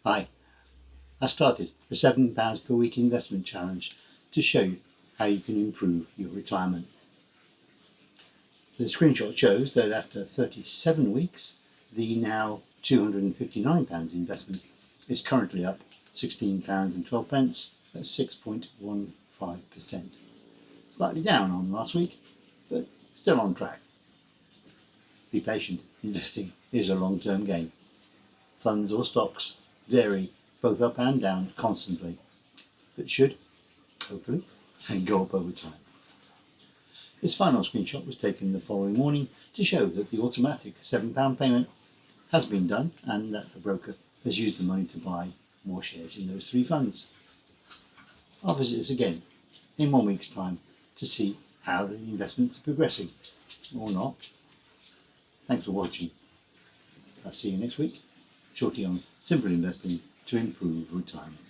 Hi, I started a £7 per week investment challenge to show you how you can improve your retirement. The screenshot shows that after 37 weeks, the now £259 investment is currently up £16.12 at 6.15%. Slightly down on last week, but still on track. Be patient, investing is a long-term game. Funds or stocks vary both up and down constantly, but should, hopefully, go up over time. This final screenshot was taken the following morning to show that the automatic £7 payment has been done and that the broker has used the money to buy more shares in those three funds. I'll visit this again in 1 week's time to see how the investments are progressing, or not. Thanks for watching. I'll see you next week, shortly on Simple Investing to Improve Retirement.